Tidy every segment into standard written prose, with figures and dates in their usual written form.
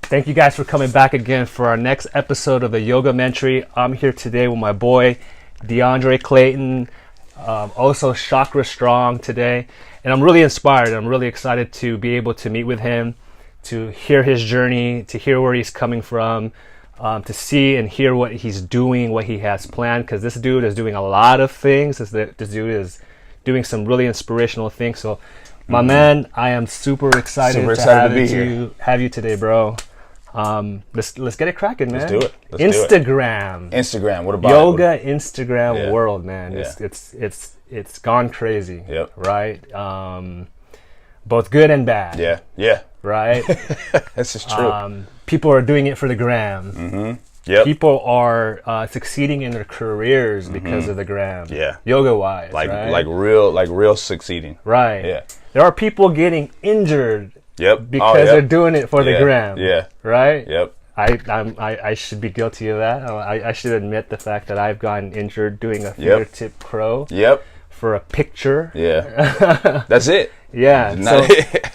Thank you guys for coming back again for our next episode of the Yogamentary. I'm here today with my boy, D'Andre Clayton, also Chakra Strong today. And I'm really inspired. I'm really excited to be able to meet with him, to hear his journey, to hear where he's coming from, to see and hear what he's doing, what he has planned. Because this dude is doing a lot of things. This dude is doing some really inspirational things. So, my man, I am super excited to have you today, bro. Let's get it cracking, man. Let's do it. Instagram. What about yoga? Instagram world, man. Yeah. It's gone crazy. Yep. Right. Both good and bad. Yeah. Right. This is true. People are doing it for the gram. Mm-hmm. Yep. People are succeeding in their careers because of the gram. Yeah. Yoga wise. Like real succeeding. Right. Yeah. There are people getting injured. Yep. Because they're doing it for the gram. Yeah. Right? Yep. I should be guilty of that. I should admit the fact that I've gotten injured doing a fingertip crow. Yep. For a picture. Yeah. That's it. Yeah.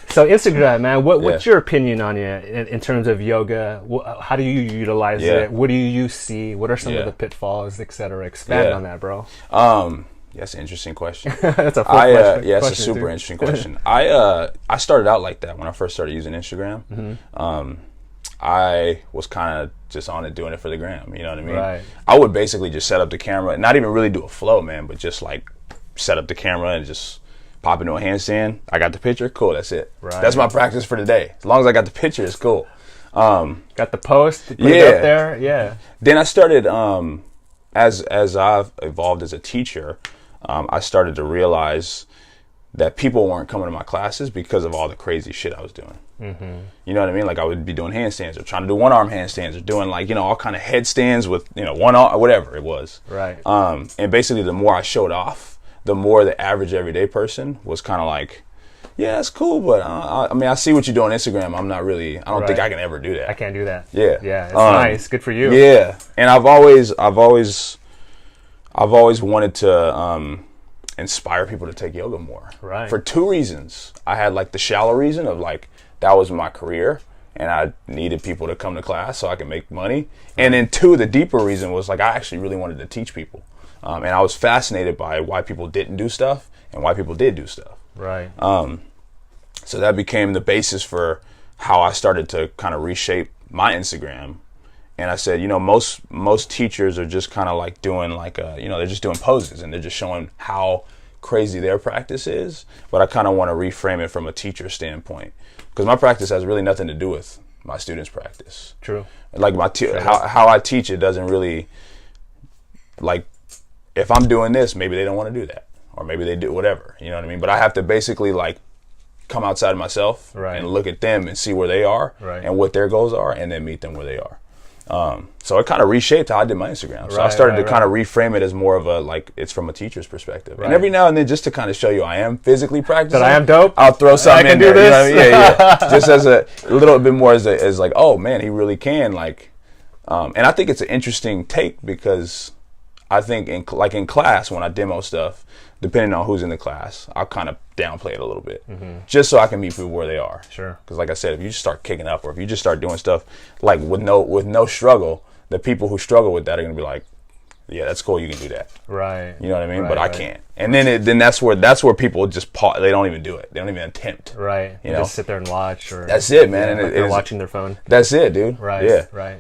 So Instagram, man, what's your opinion on it in terms of yoga? How do you utilize it? What do you see? What are some of the pitfalls, etc.? Expand on that, bro. That's an interesting question. That's a question. Yeah, it's a super interesting question. I started out like that when I first started using Instagram. Mm-hmm. I was kind of just on it, doing it for the gram. You know what I mean? Right. I would basically just set up the camera, not even really do a flow, man, but just like set up the camera and just pop into a handstand. I got the picture, cool. That's it. Right. That's my practice for the day. As long as I got the picture, it's cool. Got the post, put it up there. Yeah. Then I started as I've evolved as a teacher. I started to realize that people weren't coming to my classes because of all the crazy shit I was doing. Mm-hmm. You know what I mean? Like I would be doing handstands or trying to do one-arm handstands or doing like, all kind of headstands with, one arm, whatever it was. Right. And basically the more I showed off, the more the average everyday person was kind of like, yeah, it's cool, but I see what you do on Instagram. I don't think I can ever do that. I can't do that. Yeah. Yeah. It's nice. Good for you. Yeah. And I've always wanted to inspire people to take yoga more. Right. For two reasons. I had like the shallow reason of like that was my career and I needed people to come to class so I could make money. Right. And then two, the deeper reason was like I actually really wanted to teach people. And I was fascinated by why people didn't do stuff and why people did do stuff. Right. So that became the basis for how I started to kind of reshape my Instagram. And I said, most teachers are just kind of like doing like, they're just doing poses and they're just showing how crazy their practice is. But I kind of want to reframe it from a teacher standpoint because my practice has really nothing to do with my students' practice. True. Like how I teach it doesn't really, like, if I'm doing this, maybe they don't want to do that. Or maybe they do whatever, you know what I mean? But I have to basically like come outside of myself and look at them and see where they are and what their goals are and then meet them where they are. So it kind of reshaped how I did my Instagram. So I started to kind of reframe it as more of a, like, it's from a teacher's perspective. Right. And every now and then, just to kind of show you I am physically practicing. That I am dope. I'll throw something in there. This. You know what I mean? Yeah. Just as a little bit more as like, oh man, he really can. Like, and I think it's an interesting take because I think in class, when I demo stuff, depending on who's in the class, I'll kind of downplay it a little bit just so I can meet people where they are. Sure. Because like I said, if you just start kicking up or if you just start doing stuff like with no struggle, the people who struggle with that are going to be like, yeah, that's cool. You can do that. Right. You know what I mean? Right, but I can't. And then that's where people just pause. They don't even do it. They don't even attempt. Right. You just sit there and watch. Or that's it, man. And they're watching their phone. That's it, dude. Right. Yeah. Right.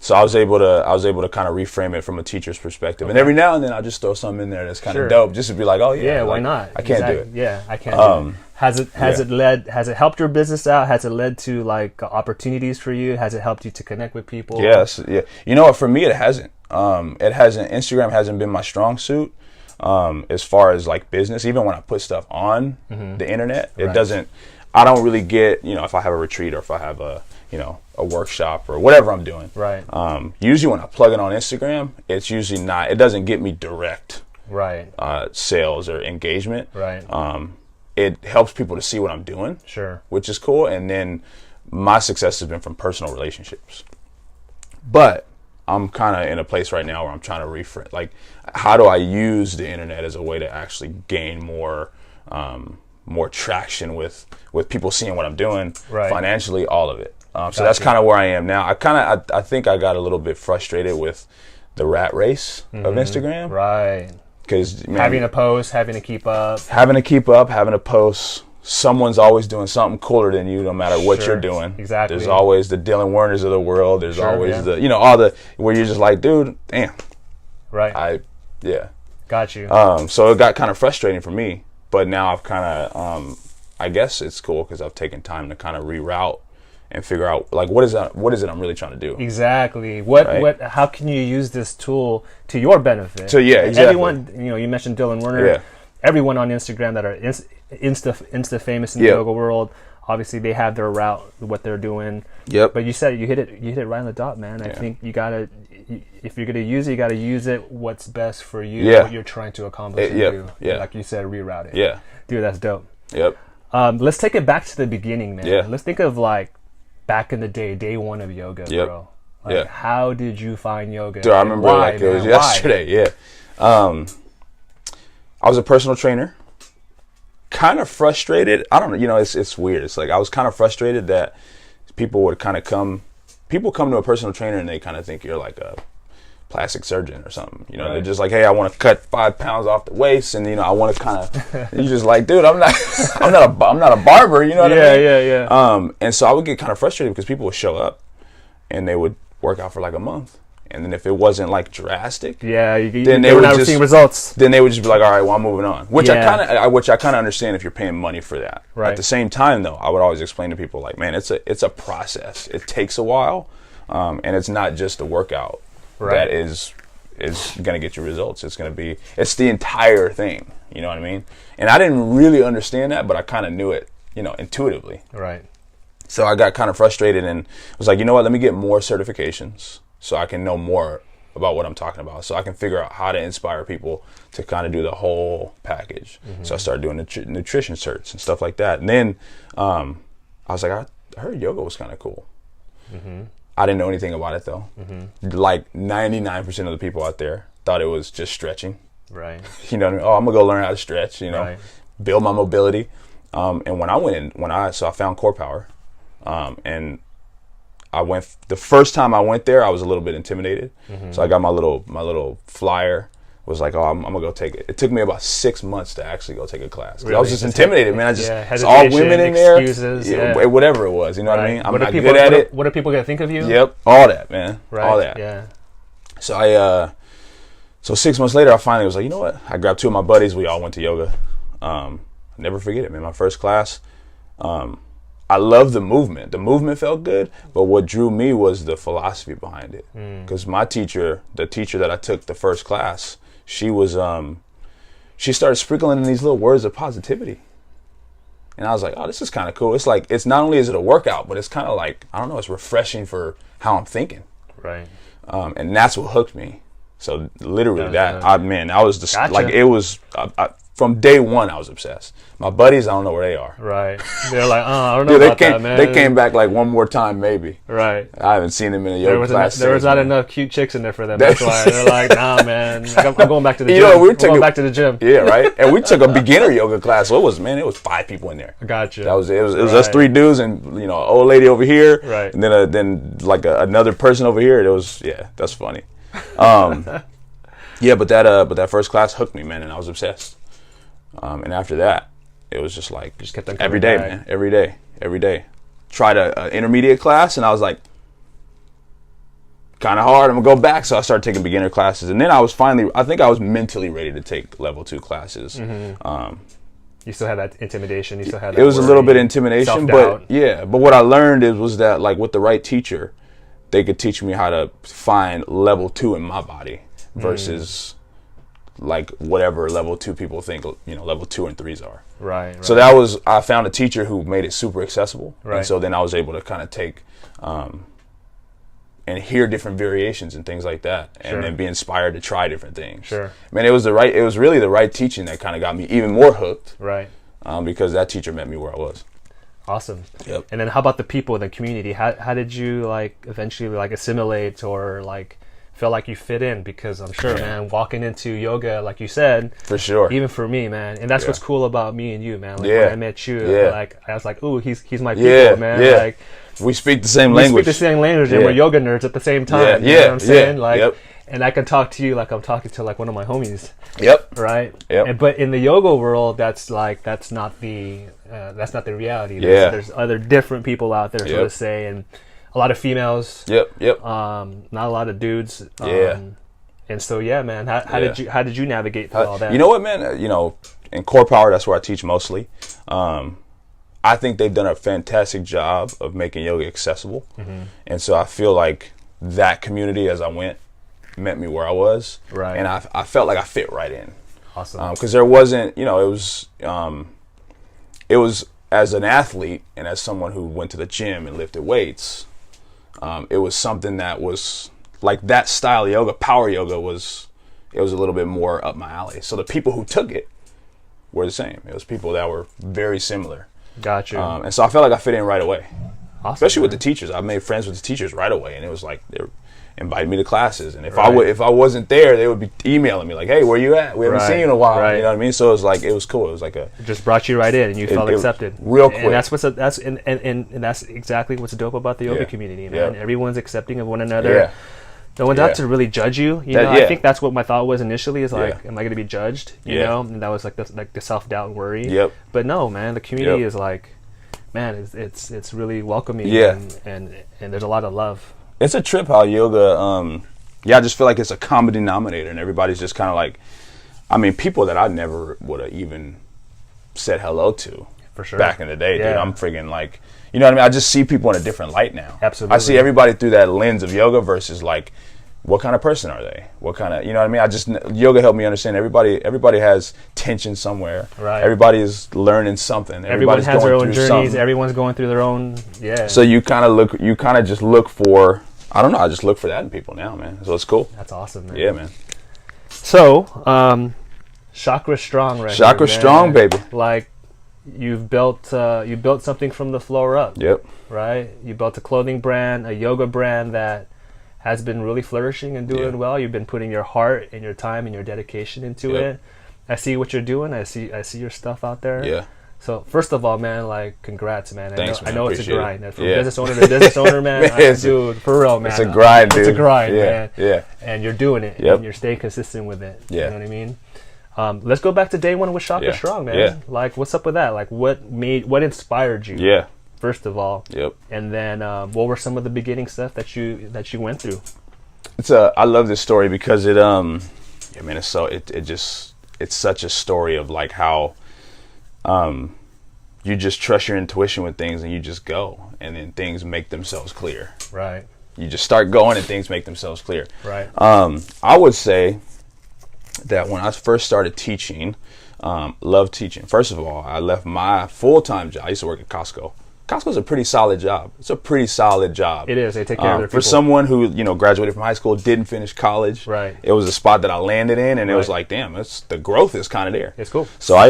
So I was able to kind of reframe it from a teacher's perspective. And every now and then I'll just throw something in there that's kind of dope, just to be like, oh yeah. Yeah. Like, why not? I can't do it. Yeah. I can't. Do it. Has it helped your business out? Has it led to like opportunities for you? Has it helped you to connect with people? Yes. Yeah. You know what? For me, it hasn't. Instagram hasn't been my strong suit as far as like business. Even when I put stuff on the internet, it doesn't. I don't really get, if I have a retreat or if I have a workshop or whatever I'm doing. Right. Usually when I plug it on Instagram, it's usually not. It doesn't get me direct. Right. Sales or engagement. Right. It helps people to see what I'm doing. Sure. Which is cool. And then my success has been from personal relationships. But I'm kind of in a place right now where I'm trying to reframe, like, how do I use the internet as a way to actually gain more traction with people seeing what I'm doing financially, all of it. So that's kind of where I am now. I think I got a little bit frustrated with the rat race of Instagram. Right. Because having to post, having to keep up, having to post. Someone's always doing something cooler than you, no matter what you're doing. Exactly. There's always the Dylan Werners of the world. There's always the, all the, where you're just like, dude, damn. Right. Got you. So it got kind of frustrating for me, but now I've kind of, I guess it's cool because I've taken time to kind of reroute and figure out, like, what is it I'm really trying to do? Exactly. How can you use this tool to your benefit? So exactly. Everyone, you mentioned Dylan Werner. Yeah. Everyone on Instagram that are insta famous in the yoga world, obviously they have their route, what they're doing. Yep. But you said you hit it right on the dot, man. I think you gotta, if you're gonna use it, you gotta use it what's best for you, what you're trying to accomplish. Like you said, reroute it. Yeah. Dude, that's dope. Yep. Let's take it back to the beginning, man. Yeah. Let's think of like back in the day one of yoga, bro. Like, how did you find yoga? Dude, I remember it was yesterday. Yeah. I was a personal trainer. Kind of frustrated. I don't know. It's weird. It's like I was kind of frustrated that people would kind of come to a personal trainer and they kind of think you're like a plastic surgeon or something. They're just like, hey, I want to cut 5 pounds off the waist, and I want to kind of. You're just like, dude, I'm not a barber. You know what I mean? Yeah. And so I would get kind of frustrated because people would show up and they would work out for like a month. And then if it wasn't like drastic, then they were not seeing results. Then they would just be like, all right, well, I'm moving on. Which I kind of understand if you're paying money for that. Right. At the same time, though, I would always explain to people like, man, it's a process. It takes a while, and it's not just a workout that is going to get you results. It's the entire thing. You know what I mean? And I didn't really understand that, but I kind of knew it, intuitively. Right. So I got kind of frustrated and was like, you know what? Let me get more certifications, so I can know more about what I'm talking about, so I can figure out how to inspire people to kind of do the whole package. So I started doing nutrition certs and stuff like that. And then I was like, I heard yoga was kind of cool. I didn't know anything about it, though. Like 99% of the people out there thought it was just stretching. Right. You know what I mean? Oh, I'm going to go learn how to stretch, build my mobility. And when I found Core Power, and the first time I went there, I was a little bit intimidated. So I got my little flyer, was like, oh, I'm gonna go take it. It took me about 6 months to actually go take a class. Really? I was just intimidated, man. It's all women in there, whatever it was. You know what I mean? I'm not good at it. What are people gonna think of you? Yep, all that, man. Right. All that. Yeah. So so 6 months later, I finally was like, you know what? I grabbed 2 of my buddies. We all went to yoga. Never forget it, man. My first class. I love the movement. The movement felt good, but what drew me was the philosophy behind it. Because my teacher, the teacher that I took the first class, she started sprinkling in these little words of positivity. And I was like, oh, this is kind of cool. It's like, it's not only is it a workout, but it's kind of like, I don't know, it's refreshing for how I'm thinking. Right. And that's what hooked me. So literally I was just like, it was, from day one, I was obsessed. My buddies, I don't know where they are. Right. They're like, I don't know about that, man. They came back like one more time, maybe. Right. I haven't seen them in a yoga class. There was not enough cute chicks in there for them. That's why they're like, nah, man. I'm going back to the gym. We're going back to the gym. Yeah, right. And we took a beginner yoga class. So it was 5 people in there. Gotcha. It was us 3 dudes and an old lady over here. Right. And then another person over here. That's funny. But that first class hooked me, man, and I was obsessed. And after that, it was just like kept on every day, man. Every day. Tried an intermediate class, and I was like, kind of hard. I'm gonna go back, so I started taking beginner classes, and then I think I was mentally ready to take level 2 classes. You still had that intimidation. You still had. It was a little bit intimidation, self-doubt. but what I learned was that like with the right teacher, they could teach me how to find level 2 in my body versus like whatever level 2 people think level 2 and 3s are. Right. So I found a teacher who made it super accessible. Right. And so then I was able to kind of take and hear different variations and things like that, and then be inspired to try different things. Sure. Man, it was really the right teaching that kind of got me even more hooked. Right. Because that teacher met me where I was. Awesome. Yep. And then how about the people in the community? How did you like eventually like assimilate or like feel like you fit in? Because I'm sure, man, walking into yoga, like you said, for sure, even for me, man, and that's what's cool about me and you, man. Like when I met you, like I was like, ooh, he's my people, man. Like We speak the same we language. speak the same language, and Yeah. we're yoga nerds at the same time. Yeah, You know what I'm saying? yeah, Like, yep. and I can talk to you like I'm talking to like one of my homies, Yep. right? Yep. But in the yoga world, that's not the reality. Yeah. There's other different people out there, so Yep. to say, and a lot of females. Yep. Not a lot of dudes. Yeah. And so yeah, man, how did you navigate through all that? You know what, man? In core power, that's where I teach mostly. I think they've done a fantastic job of making yoga accessible. Mm-hmm. And so I feel like that community, as I went, met me where I was. Right. And I felt like I fit right in. Awesome. Because there wasn't, it was as an athlete and as someone who went to the gym and lifted weights, it was something that was like that style of yoga, power yoga it was a little bit more up my alley. So the people who took it were the same. It was people that were very similar. Gotcha. And so I felt like I fit in right away. Awesome, Especially with man. the teachers. I made friends with the teachers right away, and it was like they invited me to classes. And if Right. if I wasn't there, they would be emailing me like, "Hey, where you at? We haven't Right, seen you in a while." right. You know what I mean? So it was like it was cool. It was like It just brought you right in, and you felt it- accepted real quick. And that's and that's exactly what's dope about the yoga Yeah. community, man. Yeah. Everyone's accepting of one another. Yeah. No one's Yeah. out to really judge you. You That- know, yeah. I think that's what my thought was initially. Is like, Yeah. am I going to be judged? You Yeah. know, and that was like the self doubt and worry. Yep. But no, man, the community Yep. is like, man, it's really welcoming. Yeah. And there's a lot of love. It's a trip how yoga. I just feel like it's a common denominator, and everybody's just kind of like, I mean, people that I never would have even said hello to For sure. back in the day, dude. Yeah. I'm freaking like, you know what I mean? I just see people in a different light now. Absolutely. I see everybody through that lens of yoga versus like, what kind of person are they? What kind of, you know what I mean? Yoga helped me understand everybody has tension somewhere. Right. Everybody is learning something. Everyone Everybody's has their going own through journeys. something. Everyone's going through their own. Yeah. So you kind of just look for, I don't know, I just look for that in people now, man. So it's cool. That's awesome, man. Yeah, man. So, Chakra Strong, right? Chakra here, man. Strong, baby. Like, you've built something from the floor up. Yep. Right? You built a clothing brand, a yoga brand that has been really flourishing and doing Yeah. well. You've been putting your heart and your time and your dedication into Yep. it. I see what you're doing. I see your stuff out there. Yeah. So first of all, man, like, congrats, man. Thanks, I man. know it's a Appreciate grind. it. From Yeah. business owner to business owner, man. Dude, for real, man. It's a grind, dude. It's a grind, Yeah, man. yeah. And you're doing it. Yep. And you're staying consistent with it. Yeah. You know what I mean? Let's go back to day one with Chakra Yeah. Strong, man. Yeah. Like, what's up with that? Like, what inspired you? Yeah. First of all. Yep. And then, what were some of the beginning stuff that you went through? I love this story because it's such a story of like how you just trust your intuition with things and you just go and then things make themselves clear. Right. You just start going and things make themselves clear. Right. I would say that when I first started teaching, loved teaching. First of all, I left my full-time job. I used to work at Costco. Costco's a pretty solid job. It's a pretty solid job. It is. They take care of their people. For someone who, graduated from high school, didn't finish college. Right. It was a spot that I landed in, and it was Right. like, damn, the growth is kind of there. It's cool. So I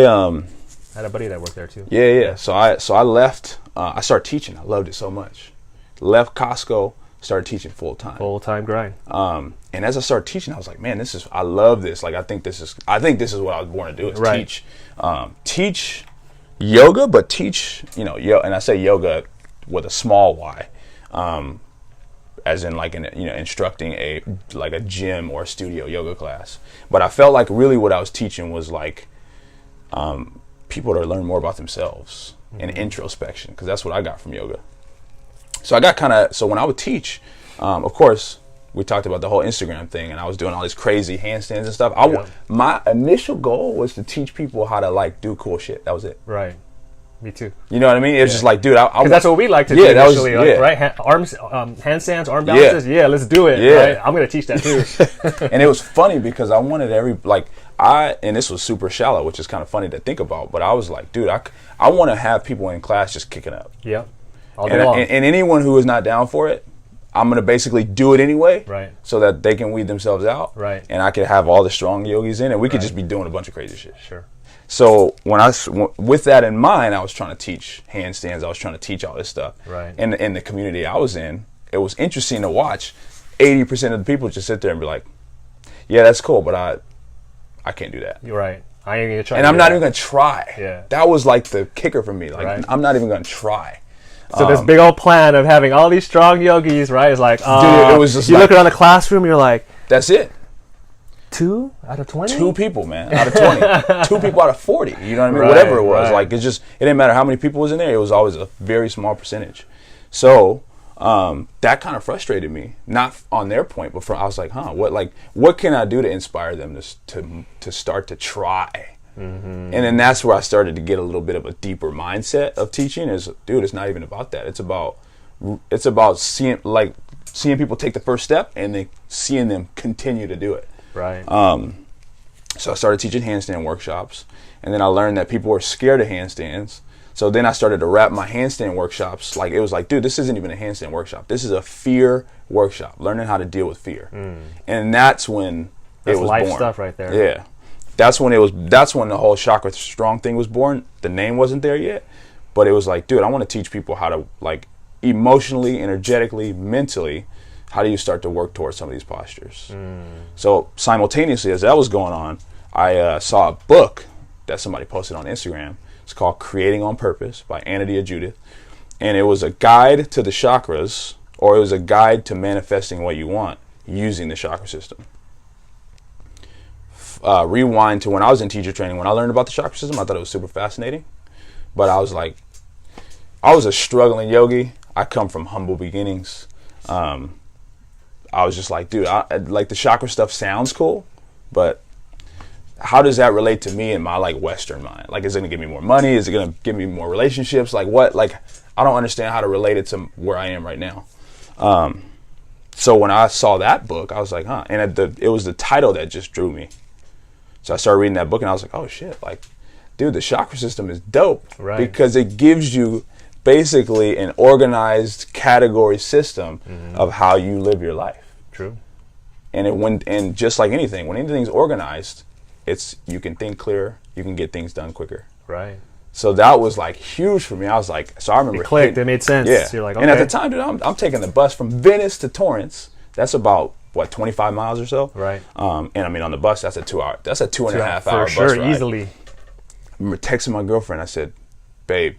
had a buddy that worked there too. yeah. So I left. I started teaching. I loved it so much. Left Costco, started teaching full time. Full-time grind. And as I started teaching, I was like, man, I love this. Like, I think this is what I was born to do, is Right. teach. Teach yoga, but teach, and I say yoga with a small y, as in like instructing a gym or a studio yoga class. But I felt like really what I was teaching was like people to learn more about themselves and introspection, because that's what I got from yoga. So so when I would teach, of course, we talked about the whole Instagram thing, and I was doing all these crazy handstands and stuff. My initial goal was to teach people how to like do cool shit. That was it. Right. Me too. You know what I mean? It was just like, dude, Because that's what we like to do Yeah, that was- initially, yeah. right? Handstands, arm balances. Yeah, let's do it. Yeah. Right? I'm gonna teach that too. And it was funny because I wanted and this was super shallow, which is kind of funny to think about, but I was like, dude, I want to have people in class just kicking up. Yep. All day long. And anyone who is not down for it, I'm going to basically do it anyway. Right. So that they can weed themselves out. Right. And I could have all the strong yogis in, and we could just be doing a bunch of crazy shit. Sure. So with that in mind, I was trying to teach handstands. I was trying to teach all this stuff. Right. And in the community I was in, it was interesting to watch. 80% of the people just sit there and be like, yeah, that's cool, but I can't do that. You're right. I ain't gonna try. And I'm not even going to try. Yeah. That was like the kicker for me. Like, Right. I'm not even going to try. So this big old plan of having all these strong yogis, right? It's like, dude, it was just you like, look around the classroom, you're like, that's it. 2 out of 20? 2 people, man, out of 20. 2 people out of 40. You know what I mean? Right, Whatever it was. right. Like, it didn't matter how many people was in there. It was always a very small percentage. So that kind of frustrated me. Not on their point, but I was like, what can I do to inspire them to start to try? And then that's where I started to get a little bit of a deeper mindset of teaching. Dude, it's not even about that. It's about seeing people take the first step and then seeing them continue to do it. Right. So I started teaching handstand workshops, and then I learned that people were scared of handstands. So then I started to wrap my handstand workshops like, it was like, dude, this isn't even a handstand workshop. This is a fear workshop, learning how to deal with fear. And that's when it was life born. Stuff right there. Yeah. That's when the whole Chakra Strong thing was born. The name wasn't there yet, but it was like, dude, I want to teach people how to, like, emotionally, energetically, mentally, how do you start to work towards some of these postures? So simultaneously, as that was going on, I saw a book that somebody posted on Instagram. It's called Creating on Purpose by Anadia Judith. And it was a guide to the chakras, or it was a guide to manifesting what you want using the chakra system. Rewind to when I was in teacher training. When I learned about the chakra system, I thought it was super fascinating. But I was like, I was a struggling yogi. I come from humble beginnings. I was just like, dude, like the chakra stuff sounds cool, but how does that relate to me in my like Western mind? Like, is it gonna give me more money? Is it gonna give me more relationships? Like what? Like, I don't understand how to relate it to where I am right now. So when I saw that book, I was like, huh. And it was the title that just drew me. So I started reading that book and I was like, oh shit, like, dude, the chakra system is dope. Right. Because it gives you basically an organized category system of how you live your life. True. And just like anything, when anything's organized, you can think clearer, you can get things done quicker. Right. So that was like huge for me. I was like, so I remember it clicked. It made sense. Yeah. You're like, okay. And at the time, dude, I'm taking the bus from Venice to Torrance. That's about 25 miles or so. Right. And I mean, on the bus, that's a 2.5 hour bus for sure, ride. easily. I remember texting my girlfriend. I said, babe,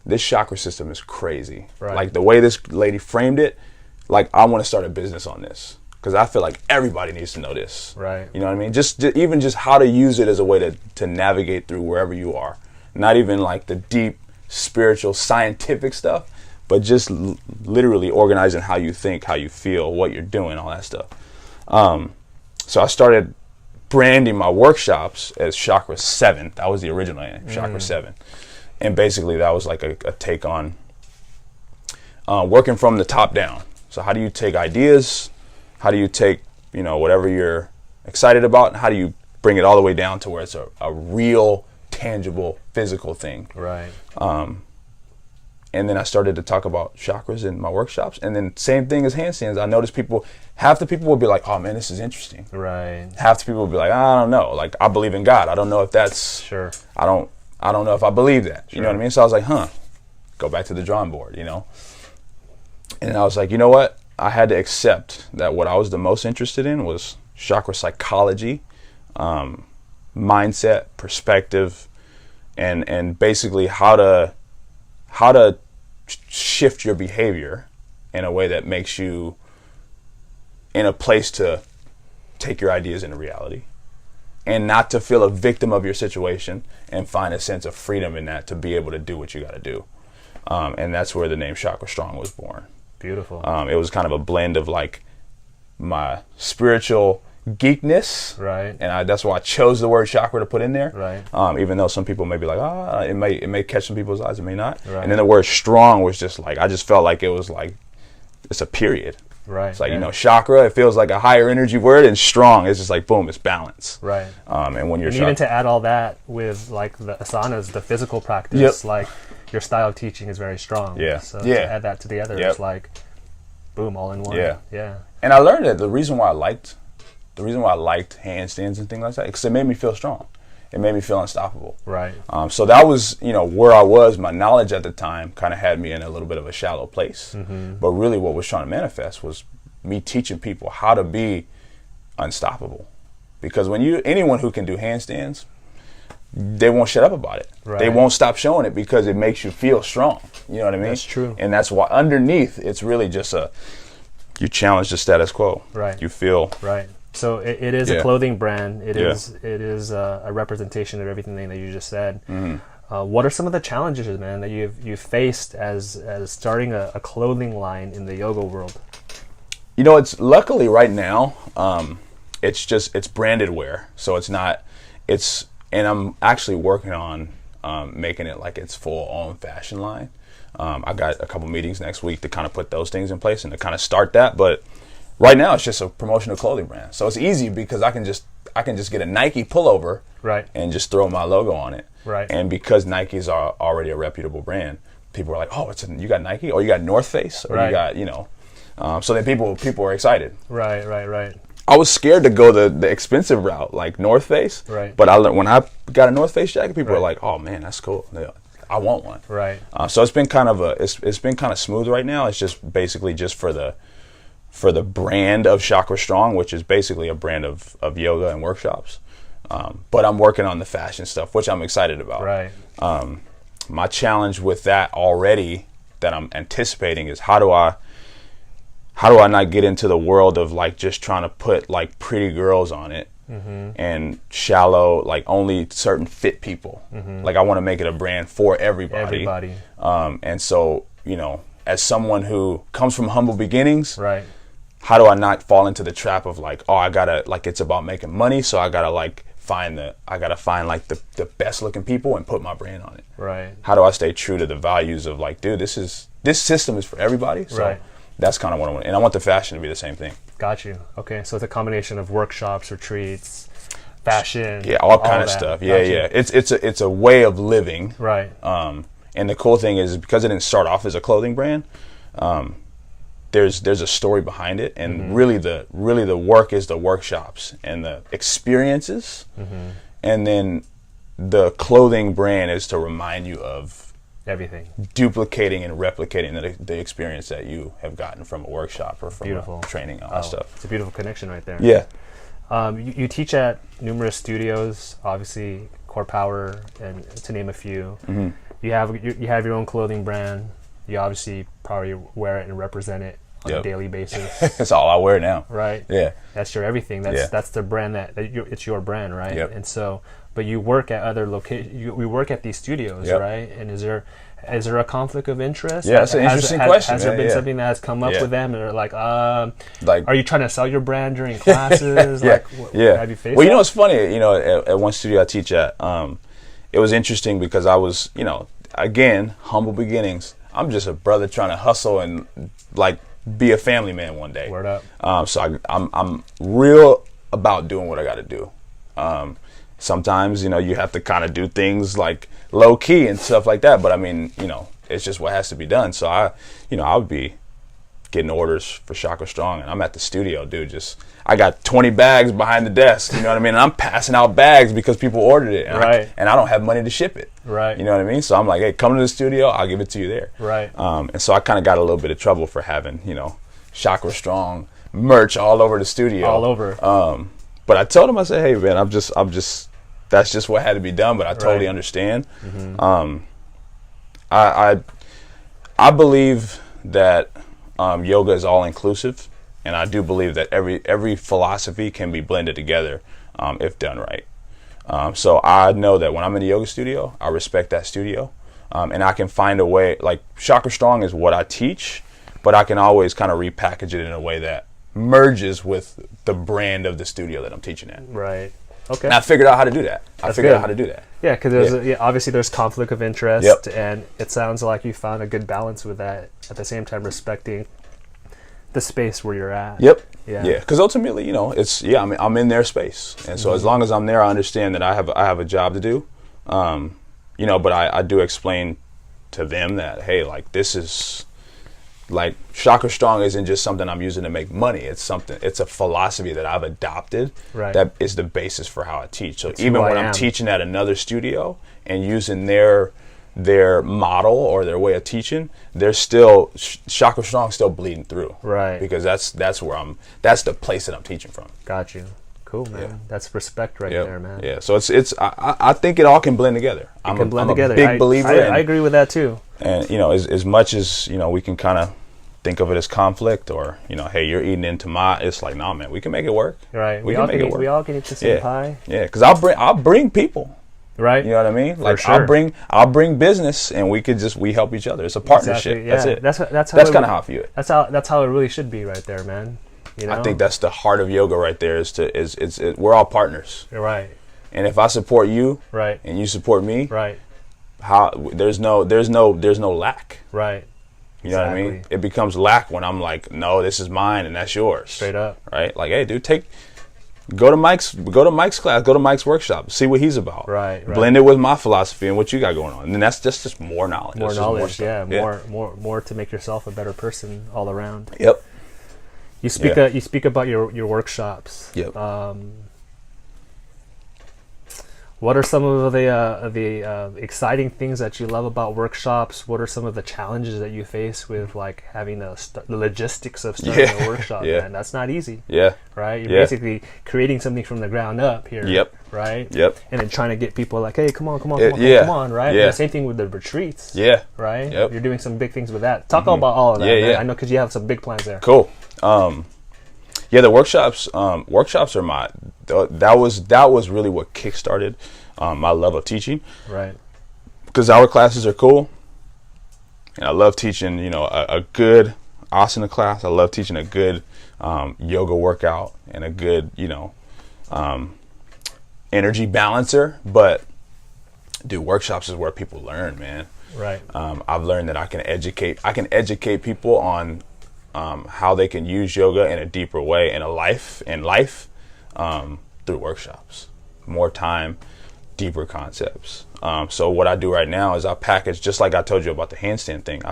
this chakra system is crazy. Right. Like the way this lady framed it, like I want to start a business on this because I feel like everybody needs to know this. Right. You know what I mean? Just even just how to use it as a way to navigate through wherever you are. Not even like the deep spiritual scientific stuff, but just literally organizing how you think, how you feel, what you're doing, all that stuff. So I started branding my workshops as Chakra 7. That was the original name, Chakra 7. And basically that was like a take on working from the top down. So how do you take ideas? How do you take, whatever you're excited about, and how do you bring it all the way down to where it's a real, tangible, physical thing? Right. And then I started to talk about chakras in my workshops. And then same thing as handstands. I noticed half the people will be like, oh man, this is interesting. Right. Half the people will be like, I don't know. Like, I believe in God. I don't know if that's, sure. I don't know if I believe that. Sure. You know what I mean? So I was like, go back to the drawing board, And I was like, you know what? I had to accept that what I was the most interested in was chakra psychology, mindset, perspective, and basically how to shift your behavior in a way that makes you in a place to take your ideas into reality and not to feel a victim of your situation and find a sense of freedom in that to be able to do what you got to do. And that's where the name Chakra Strong was born. Beautiful. It was kind of a blend of like my spiritual geekness, right? And that's why I chose the word chakra to put in there, right? Even though some people may be like, it may catch some people's eyes, it may not. Right. And then the word strong was just like, I just felt like it was like, it's a period. Right. It's like, chakra, it feels like a higher energy word, and strong, it's just like, boom, it's balance. Right. And when you're even to add all that with like the asanas, the physical practice, like your style of teaching is very strong. Yeah. So to add that together, it's like, boom, all in one. Yeah. Yeah. And I learned that the reason why I liked handstands and things like that, because it made me feel strong. It made me feel unstoppable. Right. So that was, where I was. My knowledge at the time kind of had me in a little bit of a shallow place. Mm-hmm. But really what was trying to manifest was me teaching people how to be unstoppable. Because anyone who can do handstands, they won't shut up about it. Right. They won't stop showing it because it makes you feel strong. You know what I mean? That's true. And that's why underneath it's really just you challenge the status quo. Right. You feel right. So it is a clothing brand. It is a representation of everything that you just said. What are some of the challenges, man, that you've faced as starting a clothing line in the yoga world? You know, it's luckily right now, it's branded wear. So and I'm actually working on making it like its full own fashion line. I got a couple meetings next week to kind of put those things in place and to kind of start that. But right now it's just a promotional clothing brand. So it's easy because I can just get a Nike pullover and just throw my logo on it. Right. And because Nikes are already a reputable brand, people are like, oh, you got Nike, or you got North Face, or you got, so then people are excited. Right. I was scared to go the expensive route, like North Face. Right. But when I got a North Face jacket, people were like, "Oh man, that's cool. I want one." Right. So it's been kind of it's been kind of smooth right now. It's just basically just for the brand of Chakra Strong, which is basically a brand of yoga and workshops. But I'm working on the fashion stuff, which I'm excited about. Right. My challenge with that already that I'm anticipating is how do I not get into the world of like just trying to put like pretty girls on it and shallow, like only certain fit people. Like I want to make it a brand for everybody. And so, as someone who comes from humble beginnings, right, how do I not fall into the trap of like, oh, I gotta, like, it's about making money, so I gotta like find like the best looking people and put my brand on it. Right. How do I stay true to the values of like, dude, this system is for everybody. So right. That's kind of what I want. And I want the fashion to be the same thing. Got you. Okay. So it's a combination of workshops, retreats, fashion. Yeah, all kind of stuff. Yeah, yeah. It's a way of living. Right. And the cool thing is because it didn't start off as a clothing brand, there's a story behind it, and really the work is the workshops and the experiences, and then the clothing brand is to remind you of everything, duplicating and replicating the experience that you have gotten from a workshop or from a training, all that stuff. It's a beautiful connection right there. Yeah. You teach at numerous studios, obviously Core Power, and to name a few. You have your own clothing brand. You obviously probably wear it and represent it on a daily basis. That's all I wear now. Right. Yeah. That's your everything. That's the brand it's your brand, right? Yep. And so, but you work at other locations. We work at these studios, right? And is there a conflict of interest? Yeah, that's an interesting question. Has there been something that has come up with them, and they're like, are you trying to sell your brand during classes? Have you faced that? It's funny. At one studio I teach at, it was interesting because I was, again, humble beginnings. I'm just a brother trying to hustle and like be a family man one day. Word up. So I'm real about doing what I got to do. Sometimes, you have to kind of do things like low key and stuff like that. But I mean, it's just what has to be done. So I would be getting orders for Chakra Strong, and I'm at the studio, dude. I got 20 bags behind the desk. You know what I mean? And I'm passing out bags because people ordered it, and I don't have money to ship it. Right. You know what I mean? So I'm like, hey, come to the studio. I'll give it to you there. Right. And so I kind of got a little bit of trouble for having, Chakra Strong merch all over the studio. All over. But I told him, I said, hey, man, I'm just, that's just what had to be done, but I totally understand. I believe that yoga is all inclusive, and I do believe that every philosophy can be blended together if done right. So I know that when I'm in a yoga studio, I respect that studio, and I can find a way, like Chakra Strong is what I teach, but I can always kind of repackage it in a way that merges with the brand of the studio that I'm teaching at. Right. Okay. And I figured out how to do that. Yeah, because obviously there's conflict of interest, and it sounds like you found a good balance with that. At the same time, respecting the space where you're at. Yep. Yeah. Because ultimately, I'm in their space, and so as long as I'm there, I understand that I have a job to do. But I do explain to them that, hey, like, this is. Like, Chakra Strong isn't just something I'm using to make money. It's a philosophy that I've adopted that is the basis for how I teach. So even when I'm teaching at another studio and using their model or their way of teaching, there's still Chakra Strong still bleeding through. Right. Because that's the place that I'm teaching from. Got you. Cool, man. Yeah. That's respect right there, man. Yeah. So I think it all can blend together. I'm a big believer. I agree with that too. And as much as we can kind of think of it as conflict, or hey, you're eating into my. It's like, nah, man, we can make it work. Right. We can make it work. We all can eat the same pie. Yeah. Because I'll bring people. Right. You know what I mean? Like, sure. I'll bring business, and we help each other. It's a partnership. Exactly. Yeah. That's it. That's kind of how I view it. That's how it really should be right there, man. I think that's the heart of yoga right there. We're all partners. Right. And if I support you, right, and you support me, right, there's no lack. Right. You know what I mean? It becomes lack when I'm like, no, this is mine and that's yours. Straight up. Right? Like, hey, dude, go to Mike's class, go to Mike's workshop, see what he's about. Right. Blend it with my philosophy and what you got going on. And then that's just more knowledge. More knowledge, more to make yourself a better person all around. Yep. You speak about your workshops. Yep. What are some of the exciting things that you love about workshops? What are some of the challenges that you face with like having the logistics of starting a workshop? Yeah. Man, that's not easy. Yeah. Right. You're basically creating something from the ground up here. Yep. Right. Yep. And then trying to get people like, hey, come on. Right. Yeah. And the same thing with the retreats. Yeah. Right. Yep. You're doing some big things with that. Talk about all of that. Yeah. Man. I know because you have some big plans there. Cool. The workshops are that was really what kickstarted my love of teaching. Right. Because our classes are cool, and I love teaching a good asana class. I love teaching a good yoga workout and a good energy balancer. But dude, workshops is where people learn, man. Right. I've learned that I can educate people on how they can use yoga in a deeper way in life through workshops. More time, deeper concepts. So what I do right now is I package, just like I told you about the handstand thing.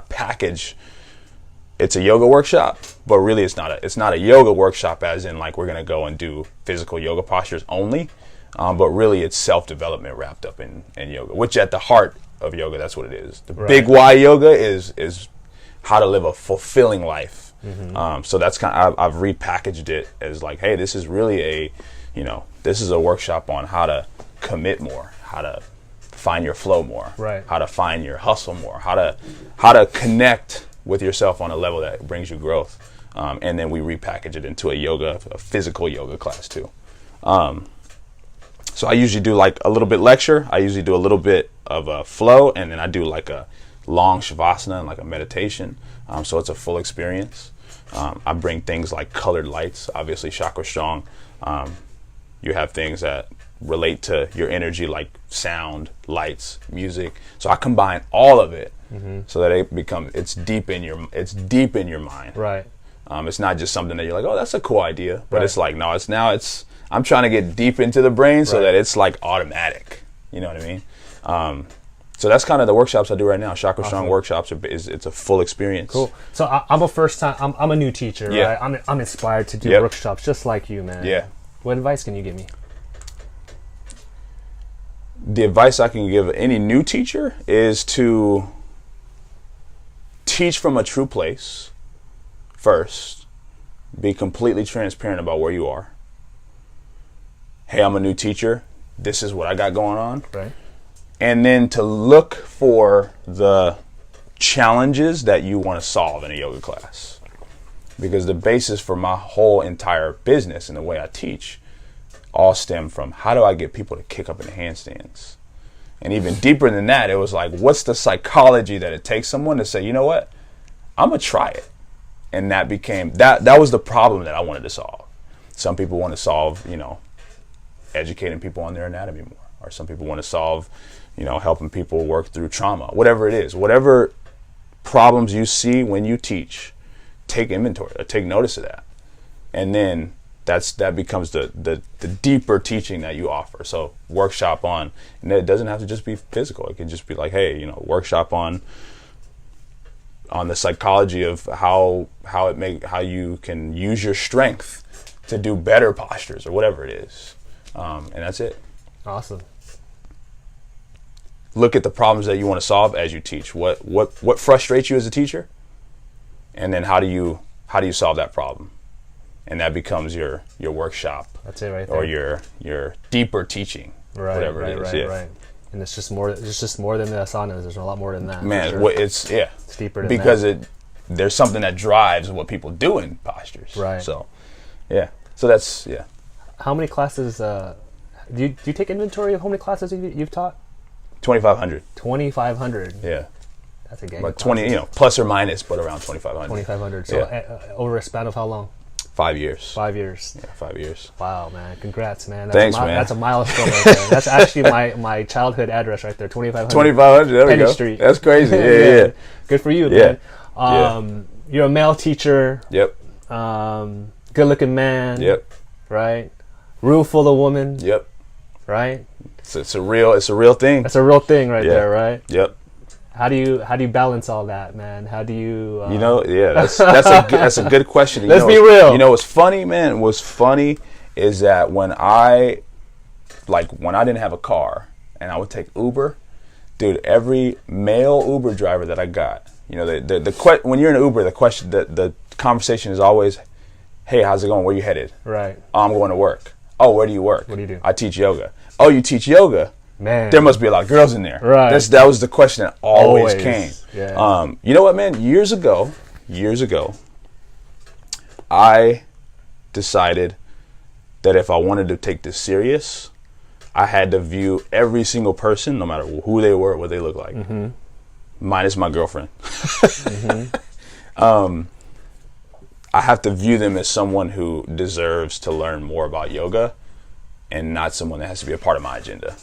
It's a yoga workshop, but really it's not a yoga workshop as in like we're gonna go and do physical yoga postures only. But really it's self-development wrapped up in yoga, which at the heart of yoga, that's what it is. The big Y yoga is how to live a fulfilling life. Mm-hmm. So that's I've repackaged it as like, hey, this is really this is a workshop on how to commit more, how to find your flow more, right, how to find your hustle more, how to connect with yourself on a level that brings you growth. And then we repackage it into a physical yoga class too. So I usually do like a little bit lecture. I usually do a little bit of a flow, and then I do like a long shavasana and like a meditation. So it's a full experience. I bring things like colored lights, obviously Chakra Strong. You have things that relate to your energy like sound, lights, music. So I combine all of it so that it's deep in your mind. Right. It's not just something that you're like, oh, that's a cool idea. But it's like, no, I'm trying to get deep into the brain so that it's like automatic. You know what I mean? So that's kind of the workshops I do right now. Chakra Strong workshops it's a full experience. Cool. So I'm a new teacher, right? I'm inspired to do workshops just like you, man. Yeah. What advice can you give me? The advice I can give any new teacher is to teach from a true place first. Be completely transparent about where you are. Hey, I'm a new teacher. This is what I got going on. Right. And then to look for the challenges that you want to solve in a yoga class. Because the basis for my whole entire business and the way I teach all stem from how do I get people to kick up in the handstands? And even deeper than that, it was like, what's the psychology that it takes someone to say, you know what, I'm going to try it. And that became, that was the problem that I wanted to solve. Some people want to solve, educating people on their anatomy more. Or some people want to solve, helping people work through trauma. Whatever it is, whatever problems you see when you teach, take inventory, or take notice of that. And then that becomes the deeper teaching that you offer. So workshop on, and it doesn't have to just be physical. It can just be like, hey, workshop on the psychology of how you can use your strength to do better postures or whatever it is. And that's it. Awesome. Look at the problems that you want to solve as you teach. What frustrates you as a teacher? And then how do you solve that problem? and that becomes your workshop. That's it right there. Or your deeper teaching, whatever it is. Right. And it's just more. It's just more than the asanas. There's a lot more than that. Man, sure. it's deeper than because that. there's something that drives what people do in postures. Right. So, yeah. So that's How many classes? Do you take inventory of how many classes you've taught? 2,500. 2,500. Yeah. That's a gang. But 20, plus or minus, but around 2,500. 2,500. So over a span of how long? 5 years. 5 years. Yeah, 5 years. Wow, man! Congrats, man. Thanks, man. That's a milestone right there. That's actually my childhood address right there. 2,500. 2,500. There we Penny go. Street. That's crazy. Yeah. Good for you, Yeah. man. You're a male teacher. Yep. Good-looking man. Yep. Right. Room full of women. Yep. Right. It's a real thing. That's a real thing right there, right? Yep. How do you balance all that, man? How do you? That's a good question. Let's be real. You know what's funny, man? What's funny is that when I didn't have a car and I would take Uber, dude, every male Uber driver that I got, when you're in an Uber, the conversation is always, hey, how's it going? Where you headed? Right. Oh, I'm going to work. Oh, where do you work? What do you do? I teach yoga. Oh, you teach yoga? Man, there must be a lot of girls in there. Right. That was the question that always came. Yeah. You know what, man? Years ago, I decided that if I wanted to take this serious, I had to view every single person, no matter who they were, what they looked like, minus my girlfriend. I have to view them as someone who deserves to learn more about yoga and not someone that has to be a part of my agenda.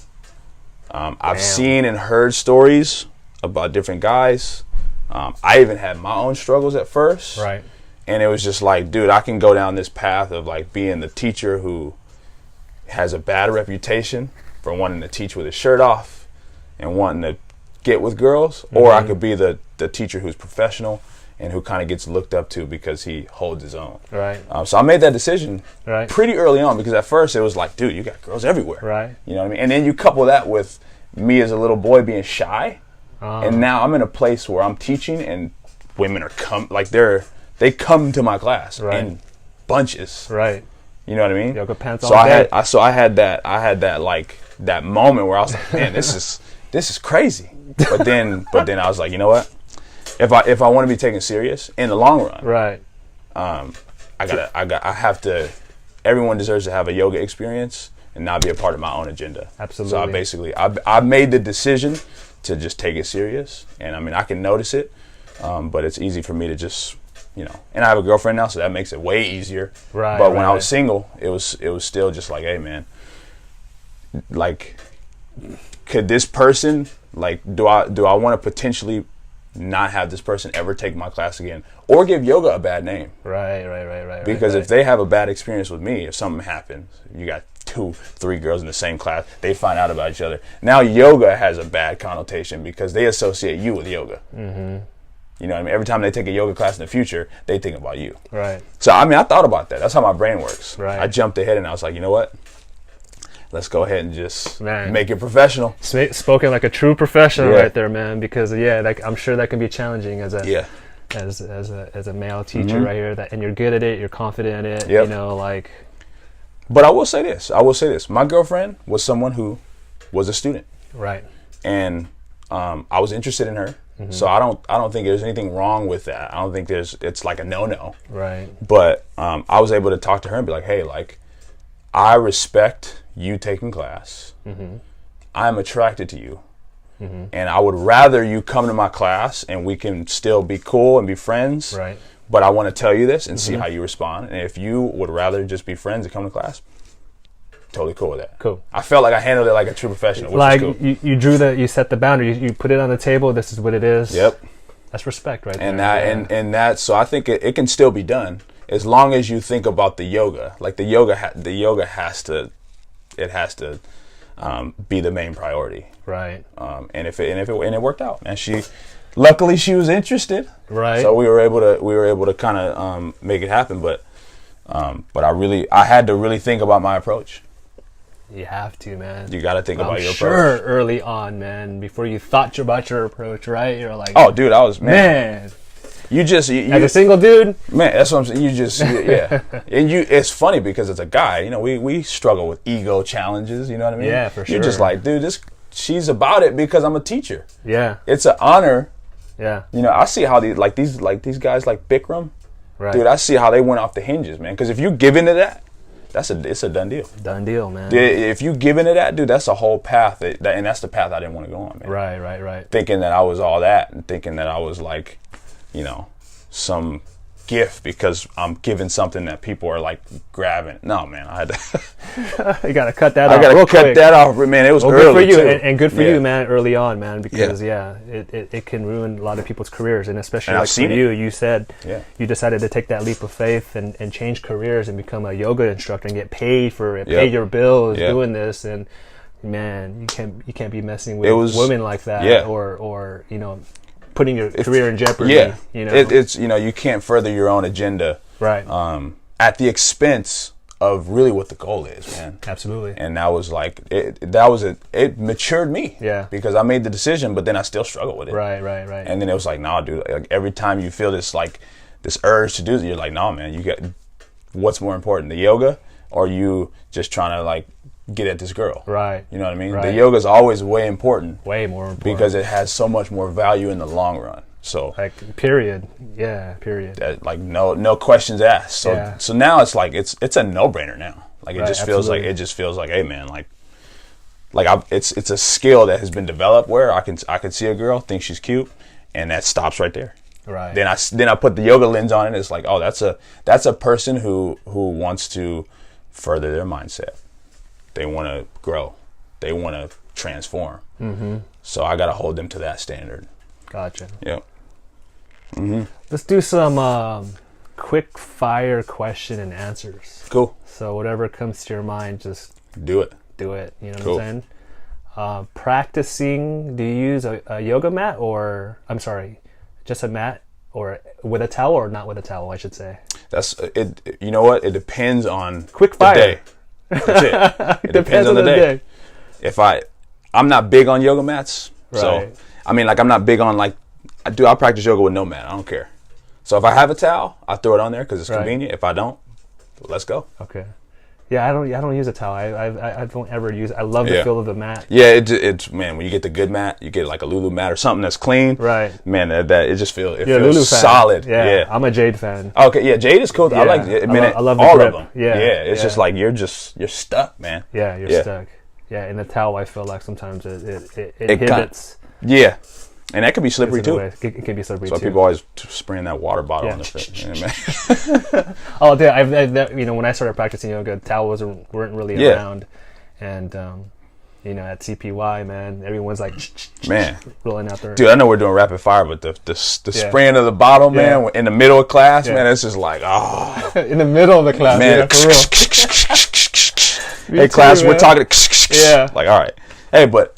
I've seen and heard stories about different guys. I even had my own struggles at first. Right. And it was just like, dude, I can go down this path of like being the teacher who has a bad reputation for wanting to teach with his shirt off and wanting to get with girls. Or I could be the teacher who's professional and who kind of gets looked up to because he holds his own. Right. So I made that decision right. pretty early on, because at first it was like, dude, you got girls everywhere. Right. You know what I mean? And then you couple that with me as a little boy being shy, and now I'm in a place where I'm teaching and women are they come to my class in bunches. Right. You know what I mean? Yoga pants so all I day. had that moment where I was like, man, this is crazy. But then I was like, you know what? If I want to be taken serious in the long run, right? Everyone deserves to have a yoga experience and not be a part of my own agenda. Absolutely. So I made the decision to just take it serious, and I mean I can notice it, but it's easy for me to just and I have a girlfriend now, so that makes it way easier. Right. But when I was single, it was still just like, hey man, like, could this person, like, do I want to potentially not have this person ever take my class again, or give yoga a bad name? Right. Because if they have a bad experience with me, if something happens, you got 2-3 girls in the same class, they find out about each other. Now yoga has a bad connotation because they associate you with yoga. Mm-hmm. You know what I mean? Every time they take a yoga class in the future, they think about you. Right. So I mean, I thought about that. That's how my brain works. Right. I jumped ahead and I was like, you know what? Let's go ahead and just make it professional. Spoken like a true professional right there, man. Because I'm sure that can be challenging as a male teacher right here. And you're good at it. You're confident in it. Yep. But I will say this. My girlfriend was someone who was a student. Right. And I was interested in her. Mm-hmm. So I don't think there's anything wrong with that. I don't think it's like a no-no. Right. But I was able to talk to her and be like, hey, like, I respect you taking class. Mm-hmm. I'm attracted to you. Mm-hmm. And I would rather you come to my class and we can still be cool and be friends. Right. But I want to tell you this and see how you respond. And if you would rather just be friends and come to class, totally cool with that. Cool. I felt like I handled it like a true professional, which like is cool. You set the boundary. You put it on the table. This is what it is. Yep. That's respect right and there. And that, so I think it can still be done as long as you think about the yoga. Like the yoga has to be the main priority. Right. And it worked out. And luckily she was interested. Right. So we were able to kind of make it happen. But I had to really think about my approach. You have to, man. You got to think about your approach. Sure, early on, man, before you thought about your approach, right? You're like, oh, dude, I was man. As a single dude, man, that's what I'm saying. You just yeah, and it's funny because as a guy, you know, we struggle with ego challenges. You know what I mean? Yeah, for sure. You're just like, dude, she's about it because I'm a teacher. Yeah, it's an honor. Yeah, you know, I see how these guys like Bikram, right. Dude. I see how they went off the hinges, man. Because if you give into that, it's a done deal. Done deal, man. If you give into that, dude, that's a whole path, and that's the path I didn't want to go on, man. Right. Thinking that I was all that, and thinking that I was like, you know, some gift because I'm giving something that people are like grabbing. No, man, I had to. You gotta cut that off. I gotta cut that off, man. It was early good for you, too. and good for you, man. Early on, man, because it can ruin a lot of people's careers, and especially like for you. You said you decided to take that leap of faith and change careers and become a yoga instructor and get paid for it, pay your bills doing this, and man, you can't be messing with women like that, or you know, putting your career in jeopardy. Yeah, you know, it's you know, you can't further your own agenda, right? At the expense of really what the goal is, man. Absolutely. And that was like it matured me. Yeah. Because I made the decision, but then I still struggle with it. Right. And then it was like, nah, dude. Like every time you feel this urge to do it, you're like, nah, man. You got what's more important, the yoga, or you just trying to like get at this girl? Right. You know what I mean? Right. The yoga is always way important. Way more important because it has so much more value in the long run. So like period. Yeah, period. That, like no questions asked. So now it's like it's a no-brainer now. Like it just feels like hey man, it's a skill that has been developed where I can see a girl, think she's cute, and that stops right there. Right. Then I put the yoga lens on it. It's like, oh, that's a person who wants to further their mindset. They want to grow. They want to transform. Mm-hmm. So I got to hold them to that standard. Gotcha. Yep. Mm-hmm. Let's do some quick fire question and answers. Cool. So whatever comes to your mind, just do it. You know what I'm saying? Practicing, do you use a yoga mat just a mat, or with a towel or not with a towel, I should say? That's it. You know what? It depends on quick fire. The day. That's it. It depends on the day. If I'm not big on yoga mats, so I mean, like I'm not big on like I practice yoga with no mat. I don't care. So if I have a towel, I throw it on there because it's convenient. If I don't, let's go. Okay. Yeah, I don't use a towel. I don't ever use it. I love the feel of the mat. Yeah, it's man, when you get the good mat, you get like a Lulu mat or something that's clean. Right. Man, that it just feels Lulu solid. Fan. Yeah. I'm a Jade fan. Okay, yeah, Jade is cool. Yeah. I like it. I love all grip. Of them. Yeah. It's just like you're stuck, man. Yeah, you're stuck. Yeah, in the towel I feel like sometimes it inhibits. Yeah. And that could be slippery too. It can be slippery too. So people always spraying that water bottle on their face. Oh, dude, when I started practicing yoga, towels weren't really around, and at CPY, man, everyone's like, man, rolling out there. Dude, I know we're doing rapid fire, but the spraying of the bottle, man, in the middle of class, man, it's just like, oh, in the middle of the class, man. For real. Hey, class, we're talking. Like, all right, hey, but.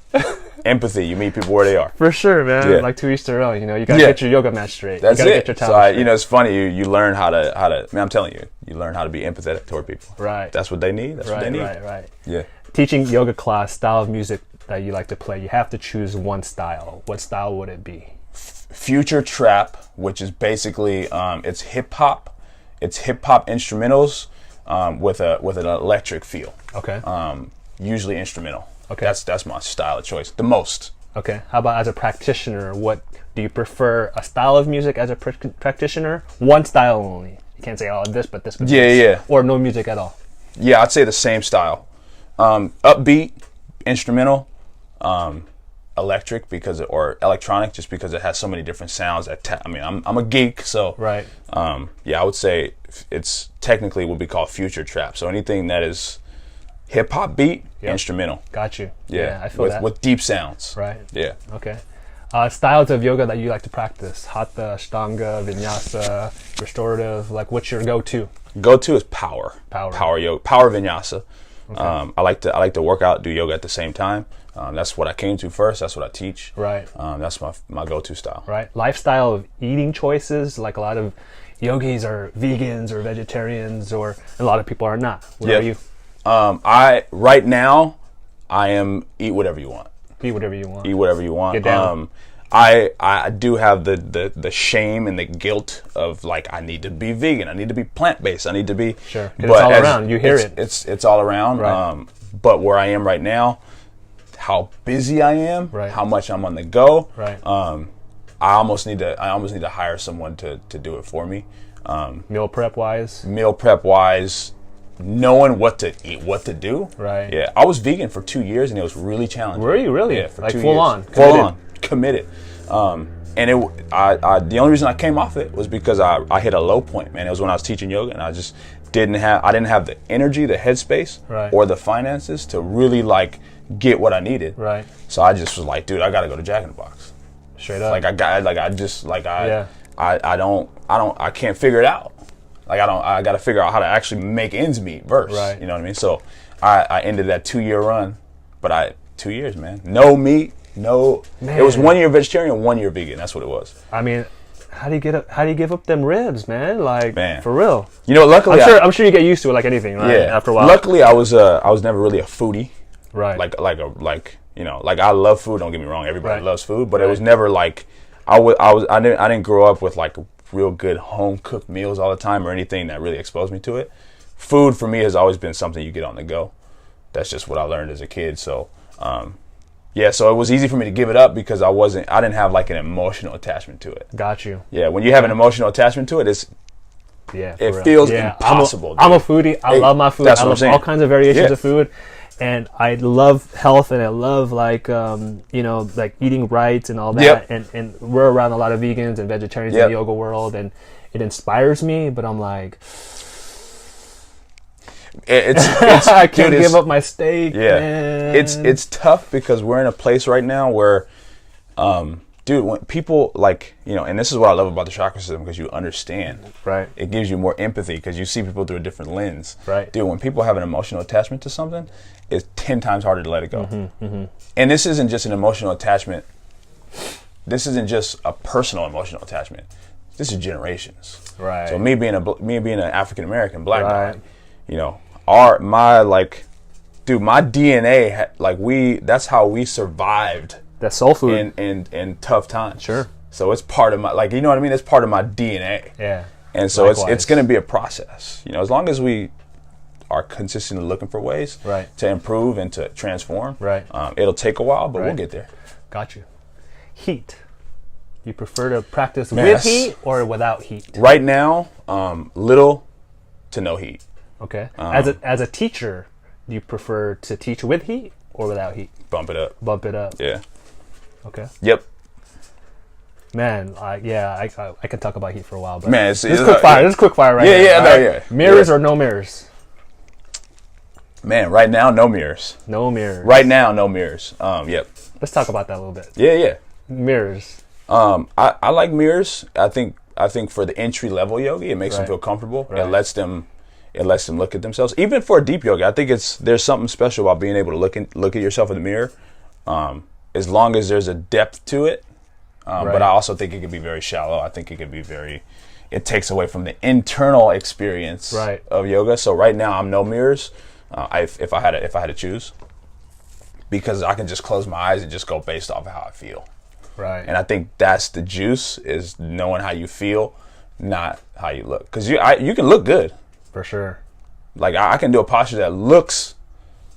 Empathy, you meet people where they are. For sure, man. Yeah. Like to each their own. You gotta get your yoga mat straight. That's you gotta it. Get your towel straight. It's funny. You learn how to. Man, I'm telling you, you learn how to be empathetic toward people. Right. That's what they need. That's what they need. Right. Yeah. Teaching yoga class, style of music that you like to play. You have to choose one style. What style would it be? Future trap, which is basically it's hip hop. It's hip hop instrumentals with an electric feel. Okay. Usually instrumental. Okay. That's my style of choice. The most. Okay. How about as a practitioner? What do you prefer? A style of music as a practitioner? One style only. You can't say this, but this. Yeah. Or no music at all. Yeah, I'd say the same style. Upbeat, instrumental, electric or electronic, just because it has so many different sounds. I'm a geek, so right. Yeah, I would say it's technically what we call future trap. So anything that is hip hop beat, instrumental. Got you. Yeah, I feel that. With deep sounds. Right. Yeah. Okay. Styles of yoga that you like to practice: Hatha, Ashtanga, Vinyasa, restorative. Like, what's your go-to? Go-to is power. Power yoga. Power Vinyasa. Okay. I like to work out, do yoga at the same time. That's what I came to first. That's what I teach. Right. That's my go-to style. Right. Lifestyle of eating choices. Like a lot of yogis are vegans or vegetarians, or a lot of people are not. What are you? Right now, I am eat whatever you want. Eat whatever you want. Eat whatever you want. Get down. I do have the shame and the guilt of like, I need to be vegan, I need to be plant-based, I need to be sure. But it's all around. You hear it. It's all around. Right. But where I am right now, how busy I am, right. how much I'm on the go, right. I almost need to hire someone to do it for me. Meal prep wise, knowing what to eat, what to do. Right. Yeah, I was vegan for 2 years and it was really challenging. Were you really? Yeah, for like 2 full years. on, committed. And the only reason I came off it was because I hit a low point, man. It was when I was teaching yoga, and I just didn't have the energy, the headspace, right. or the finances to really like get what I needed. Right. So I just was like, dude, I got to go to Jack in the Box. Straight up. Like I can't figure it out. Like I got to figure out how to actually make ends meet first. Right. You know what I mean? So I ended that 2-year run, but 2 years, man. No meat, no. Man. It was 1 year vegetarian, 1 year vegan. That's what it was. I mean, how do you give up them ribs, man? Like, man. For real. You know, luckily, I'm sure you get used to it like anything, right? Yeah. After a while. Luckily, I was never really a foodie. Right. Like I love food. Don't get me wrong. Everybody right. loves food, but right. it was never like I didn't grow up with like real good home cooked meals all the time or anything that really exposed me to it. Food for me has always been something you get on the go. That's just what I learned as a kid. So, so it was easy for me to give it up because I didn't have like an emotional attachment to it. Got you. Yeah, when you have an emotional attachment to it, it feels impossible. I'm a foodie. I love my food. I love all kinds of variations of food. And I love health, and I love like like eating right and all that. Yep. And we're around a lot of vegans and vegetarians in the yoga world, and it inspires me. But I'm like, it's I can't give up my steak. Yeah, man. It's tough because we're in a place right now where, dude, when people like and this is what I love about the chakra system because you understand. Right. It gives you more empathy because you see people through a different lens. Right. Dude, when people have an emotional attachment to something, it's 10 times harder to let it go. Mm-hmm, mm-hmm. And this isn't just an emotional attachment. This isn't just a personal emotional attachment. This is generations. Right. So me being an African American black right. guy, my DNA, that's how we survived. That's soul food in tough times. Sure. So it's part of my you know what I mean? It's part of my DNA. Yeah. And so it's going to be a process. As long as we are consistently looking for ways right. to improve and to transform. Right. It'll take a while, but right. we'll get there. Got you. Heat. You prefer to practice with heat or without heat? Right now, little to no heat. Okay. As a teacher, do you prefer to teach with heat or without heat? Bump it up. Bump it up. Yeah. Okay. Yep. Man, I can talk about heat for a while, but man, this is quick fire. This is quick fire, right? Yeah. Mirrors or no mirrors? Man, right now, no mirrors. No mirrors. Right now, no mirrors. Yep. Let's talk about that a little bit. Yeah. Mirrors. I like mirrors. I think for the entry level yogi, it makes them feel comfortable. Right. It lets them look at themselves. Even for a deep yoga, I think there's something special about being able to look at yourself in the mirror. As long as there's a depth to it. But I also think it could be very shallow. I think it could be it takes away from the internal experience of yoga. So right now I'm no mirrors. If I had to choose, because I can just close my eyes and just go based off of how I feel. Right. And I think that's the juice, is knowing how you feel, not how you look. Because you can look good. For sure. Like I can do a posture that looks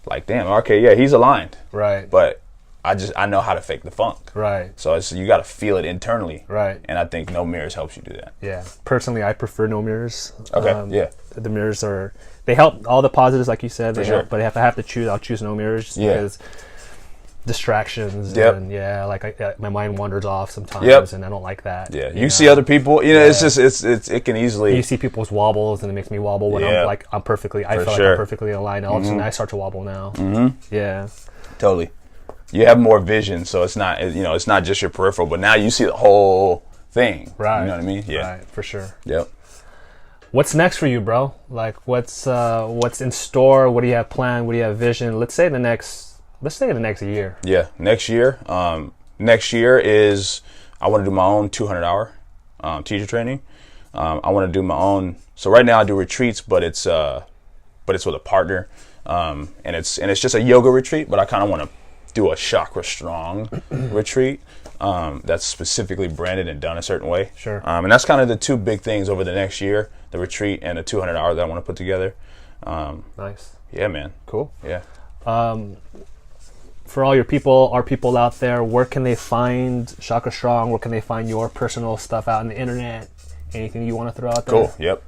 like, damn, okay, yeah, he's aligned. Right. But I know how to fake the funk. Right. So you got to feel it internally. Right. And I think no mirrors helps you do that. Yeah. Personally, I prefer no mirrors. Okay. Yeah. The mirrors they help all the positives, like you said. For sure. Help, but if I have to choose, I'll choose no mirrors. Yeah. Because distractions. Yep. And my mind wanders off sometimes. Yep. And I don't like that. Yeah. You see other people. It's just it can easily. You see people's wobbles, and it makes me wobble when I'm perfectly. I feel like I'm perfectly aligned. All of a sudden, I start to wobble now. Mm-hmm. Yeah. Totally. You have more vision, so it's not it's not just your peripheral, but now you see the whole thing. Right. You know what I mean? Yeah. Right. For sure. Yep. What's next for you, bro? Like, what's in store? What do you have planned? What do you have vision? Let's say in the next year. Yeah, next year. Next year is I want to do my own 200-hour teacher training. I want to do my own. So right now I do retreats, but it's with a partner, and it's just a yoga retreat. But I kind of want to do a Chakra Strong retreat that's specifically branded and done a certain way. Sure. And that's kind of the two big things over the next year, the retreat and the 200 hours that I want to put together. Nice. Yeah, man. Cool. Yeah. For all your people, our people out there, where can they find Chakra Strong? Where can they find your personal stuff out on the internet? Anything you want to throw out there? Cool. Yep.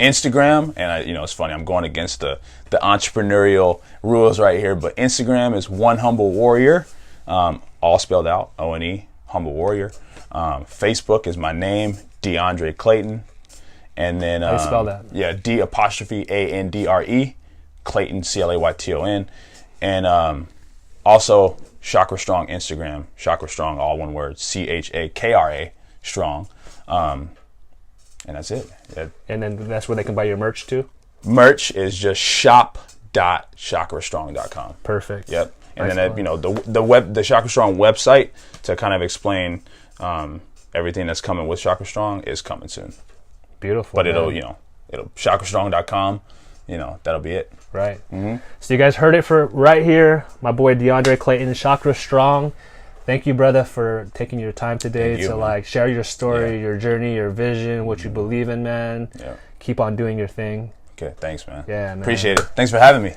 Instagram, and it's funny, I'm going against the entrepreneurial rules right here, but Instagram is One Humble Warrior, all spelled out, O-N-E, Humble Warrior. Facebook is my name, D'Andre Clayton, and then how do you spell that? Yeah, D'_A-N-D-R-E, Clayton, C-L-A-Y-T-O-N, and also Chakra Strong Instagram, Chakra Strong, all one word, C-H-A-K-R-A, Strong. And that's it. And then that's where they can buy your merch too? Merch is just shop.chakrastrong.com. Perfect. Yep. And Nice then the Chakra Strong website to kind of explain everything that's coming with Chakra Strong is coming soon. But Beautiful. man. it'll chakrastrong.com, that'll be it. Right. So you guys heard it for right here. My boy D'Andre Clayton, Chakra Strong. Thank you, brother, for taking your time today to share your story, your journey, your vision, what you believe in, man. Yeah. Keep on doing your thing. Okay, thanks, man. Yeah, man. Appreciate it. Thanks for having me.